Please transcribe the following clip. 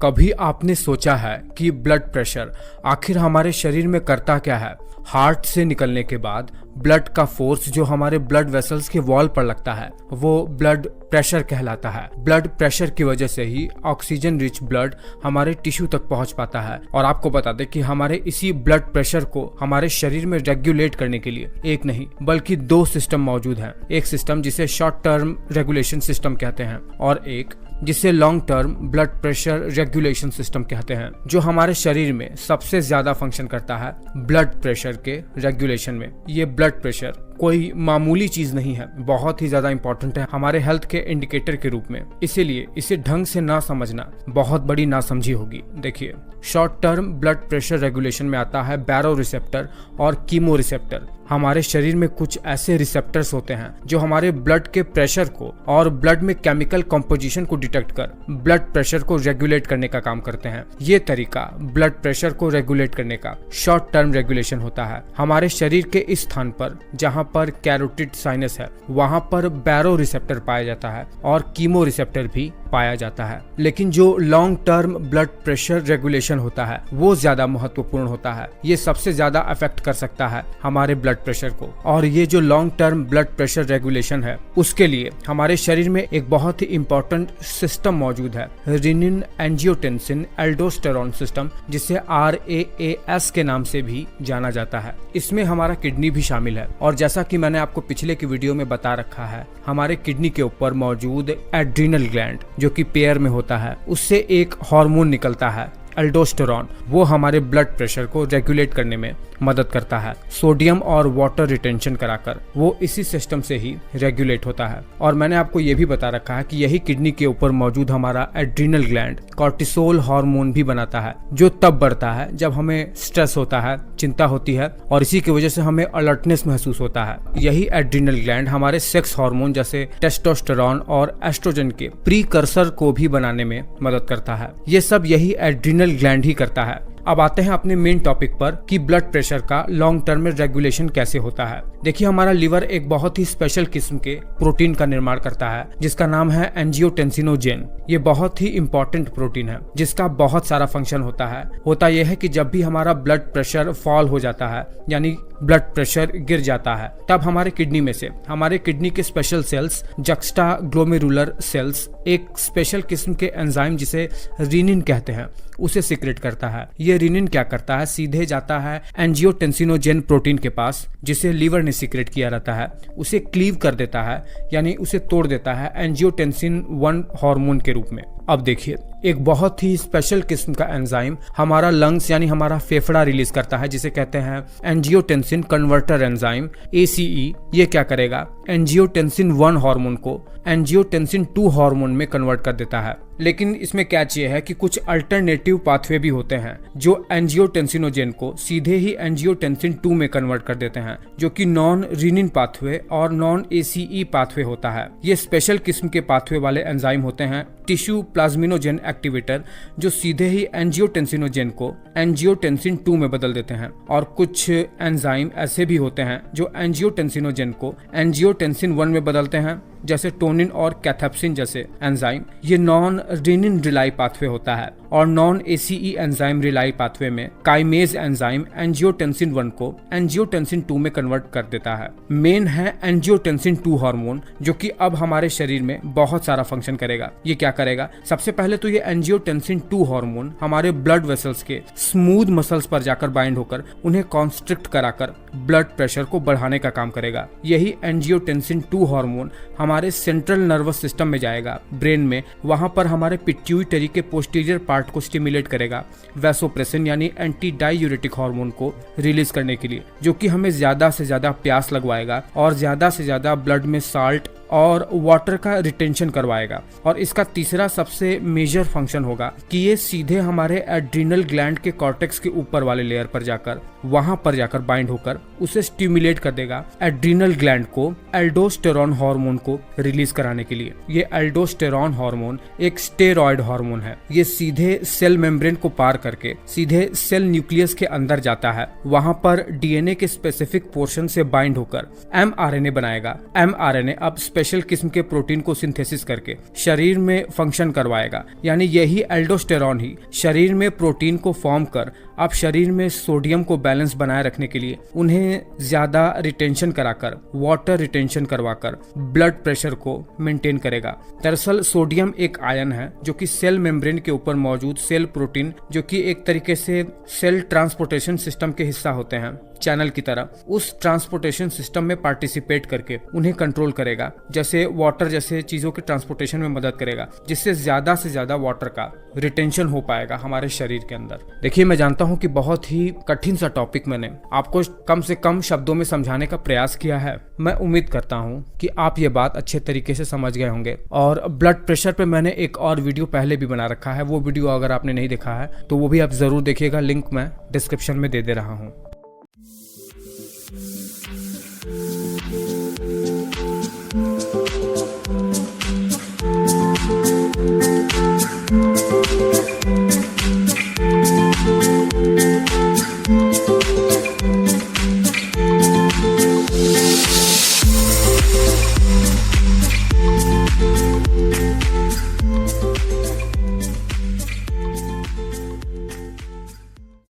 कभी आपने सोचा है कि ब्लड प्रेशर आखिर हमारे शरीर में करता क्या है? हार्ट से निकलने के बाद ब्लड का फोर्स जो हमारे ब्लड वेसल्स के वॉल पर लगता है वो ब्लड प्रेशर कहलाता है। ब्लड प्रेशर की वजह से ही ऑक्सीजन रिच ब्लड हमारे टिश्यू तक पहुंच पाता है। और आपको बता दें कि हमारे इसी ब्लड प्रेशर को हमारे शरीर में रेगुलेट करने के लिए एक नहीं बल्कि दो सिस्टम मौजूद हैं। एक सिस्टम जिसे शॉर्ट टर्म रेगुलेशन सिस्टम कहते हैं और एक जिसे long term blood pressure regulation system कहते हैं, जो हमारे शरीर में सबसे ज्यादा फंक्शन करता है ब्लड प्रेशर के रेगुलेशन में। ये ब्लड प्रेशर कोई मामूली चीज नहीं है, बहुत ही ज्यादा इंपॉर्टेंट है हमारे हेल्थ के इंडिकेटर के रूप में। इसीलिए इसे ढंग से ना समझना बहुत बड़ी नासमझी होगी। देखिए, short term blood pressure regulation में आता है बैरो रिसेप्टर और कीमो रिसेप्टर। हमारे शरीर में कुछ ऐसे रिसेप्टर्स होते हैं जो हमारे ब्लड के प्रेशर को और ब्लड में केमिकल कॉम्पोजिशन को डिटेक्ट कर ब्लड प्रेशर को रेगुलेट करने का काम करते हैं। ये तरीका ब्लड प्रेशर को रेगुलेट करने का शॉर्ट टर्म रेगुलेशन होता है। हमारे शरीर के इस स्थान पर जहां पर कैरोटिड साइनस है वहां पर बैरो रिसेप्टर पाया जाता है और कीमो रिसेप्टर भी पाया जाता है। लेकिन जो long term blood pressure regulation होता है वो ज्यादा महत्वपूर्ण होता है। ये सबसे ज्यादा अफेक्ट कर सकता है हमारे ब्लड प्रेशर को। और ये जो long term blood pressure regulation है उसके लिए हमारे शरीर में एक बहुत ही इंपॉर्टेंट सिस्टम मौजूद है, रेनिन एंजियोटेंसिन एल्डोस्टेरोन सिस्टम, जिसे RAAS के नाम से भी जाना जाता है। इसमें हमारा किडनी भी शामिल है और जैसा कि मैंने आपको पिछले की वीडियो में बता रखा है, हमारे किडनी के ऊपर मौजूद एड्रीनल ग्लैंड जो कि पेयर में होता है उससे एक हार्मोन निकलता है एल्डोस्टेरोन। वो हमारे ब्लड प्रेशर को रेगुलेट करने में मदद करता है। सोडियम और वाटर रिटेंशन कराकर वो इसी सिस्टम से ही रेगुलेट होता है। और मैंने आपको ये भी बता रखा है कि यही किडनी के ऊपर मौजूद हमारा एड्रीनल ग्लैंड कॉर्टिसोल हार्मोन भी बनाता है, जो तब बढ़ता है जब हमें स्ट्रेस होता है, चिंता होती है और इसी की वजह से हमें अलर्टनेस महसूस होता है। यही एड्रीनल ग्लैंड हमारे सेक्स हार्मोन जैसे टेस्टोस्टेरोन और एस्ट्रोजन के प्रीकर्सर को भी बनाने में मदद करता है। ये सब यही एड्रीनल ग्लैंड ही करता है। अब आते हैं अपने मेन टॉपिक पर कि ब्लड प्रेशर का लॉन्ग टर्म में रेगुलेशन कैसे होता है। देखिए, हमारा लिवर एक बहुत ही स्पेशल किस्म के प्रोटीन का निर्माण करता है जिसका नाम है एंजियोटेंसिनोजेन। ये बहुत ही इंपॉर्टेंट प्रोटीन है जिसका बहुत सारा फंक्शन होता है। होता यह है कि जब भी हमारा ब्लड प्रेशर फॉल हो जाता है यानी ब्लड प्रेशर गिर जाता है, तब हमारे किडनी में से हमारे किडनी के special cells juxtaglomerular cells एक स्पेशल किस्म के एंजाइम जिसे रेनिन कहते हैं उसे सीक्रेट करता है। ये रेनिन क्या करता है, सीधे जाता है एंजियोटेंसिनोजेन प्रोटीन के पास जिसे लीवर ने सीक्रेट किया रहता है, उसे क्लीव कर देता है यानी उसे तोड़ देता है एंजियोटेंसिन 1 हार्मोन के रूप में। अब देखिए, एक बहुत ही स्पेशल किस्म का एंजाइम हमारा लंग्स यानी हमारा फेफड़ा रिलीज करता है जिसे कहते हैं एंजियोटेंसिन कन्वर्टर एंजाइम ACE। ये क्या करेगा, एंजियोटेंसिन 1 हार्मोन को एंजियोटेंसिन 2 हार्मोन में कन्वर्ट कर देता है। लेकिन इसमें कैच ये है कि कुछ अल्टरनेटिव पाथवे भी होते हैं जो एंजियोटेंसिनोजेन को सीधे ही एंजियोटेंसिन 2 में कन्वर्ट कर देते हैं, जो कि नॉन रेनिन पाथवे और नॉन ACE पाथवे होता है। ये स्पेशल किस्म के पाथवे वाले एंजाइम होते हैं टिश्यू प्लाज्मिनोजेन एक्टिवेटर, जो सीधे ही एंजियोटेंसिनोजेन को एंजियोटेंसिन 2 में बदल देते हैं। और कुछ एंजाइम ऐसे भी होते हैं जो एंजियोटेंसिनोजेन को एंजियोटेंसिन 1 में बदलते हैं, जैसे टोनिन और कैथेप्सिन जैसे एंजाइम। ये नॉन रेनिन रिलाई पाथवे होता है। और non ACE enzyme rely pathway में काइमेज एंजाइम एंजियोटेंसिन 1 को एंजियोटेंसिन 2 में कन्वर्ट कर देता है। मेन है एंजियोटेंसिन 2 हार्मोन, जो कि अब हमारे शरीर में बहुत सारा फंक्शन करेगा। ये क्या करेगा, सबसे पहले तो ये एंजियोटेंसिन 2 हार्मोन हमारे ब्लड वेसल्स के स्मूथ मसल्स पर जाकर बाइंड होकर उन्हें कॉन्स्ट्रिक्ट कराकर ब्लड प्रेशर को बढ़ाने का काम करेगा। यही एंजियोटेंसिन 2 हार्मोन हमारे सेंट्रल नर्वस सिस्टम में जाएगा, ब्रेन में। वहां पर हमारे पिट्यूटरी के पोस्टीरियर पार्ट को स्टिमुलेट करेगा वैसोप्रेसिन यानी एंटी डाययूरेटिक हार्मोन को रिलीज करने के लिए, जो कि हमें ज्यादा से ज्यादा प्यास लगवाएगा और ज्यादा से ज्यादा ब्लड में साल्ट और वाटर का रिटेंशन करवाएगा। और इसका तीसरा सबसे मेजर फंक्शन होगा कि ये सीधे हमारे एड्रीनल ग्लैंड के कॉर्टेक्स के ऊपर वाले लेयर पर जाकर वहां पर जाकर बाइंड होकर उसे स्टिमुलेट कर देगा एड्रीनल ग्लैंड को एल्डोस्टेरोन हार्मोन को रिलीज कराने के लिए। ये एल्डोस्टेरोन हार्मोन एक स्टेरॉयड हार्मोन है। ये सीधे सेल मेम्ब्रेन को पार करके सीधे सेल न्यूक्लियस के अंदर जाता है। वहां पर DNA के स्पेसिफिक पोर्शन से बाइंड होकर mRNA बनाएगा। mRNA अब स्पेशल किस्म के प्रोटीन को सिंथेसिस करके शरीर में फंक्शन करवाएगा। यानी यही एल्डोस्टेरॉन ही शरीर में प्रोटीन को फॉर्म कर अब शरीर में सोडियम को बैलेंस बनाए रखने के लिए उन्हें ज्यादा रिटेंशन कराकर, वाटर रिटेंशन करवाकर ब्लड प्रेशर को मेंटेन करेगा। दरअसल सोडियम एक आयन है जो कि सेल मेम्ब्रेन के ऊपर मौजूद सेल प्रोटीन, जो कि एक तरीके से सेल ट्रांसपोर्टेशन सिस्टम के हिस्सा होते हैं, चैनल की तरह, उस ट्रांसपोर्टेशन सिस्टम में पार्टिसिपेट करके उन्हें कंट्रोल करेगा। जैसे वाटर जैसे चीजों के ट्रांसपोर्टेशन में मदद करेगा, जिससे ज्यादा से ज्यादा वाटर का रिटेंशन हो पाएगा हमारे शरीर के अंदर। देखिए, मैं जानता हूं कि बहुत ही कठिन सा टॉपिक मैंने आपको कम से कम शब्दों में समझाने का प्रयास किया है। मैं उम्मीद करता हूं कि आप ये बात अच्छे तरीके से समझ गए होंगे। और ब्लड प्रेशर पे मैंने एक और वीडियो पहले भी बना रखा है, वो वीडियो अगर आपने नहीं देखा है तो वो भी आप जरूर देखिएगा, लिंक मैं डिस्क्रिप्शन में दे रहा हूँ। Thank you.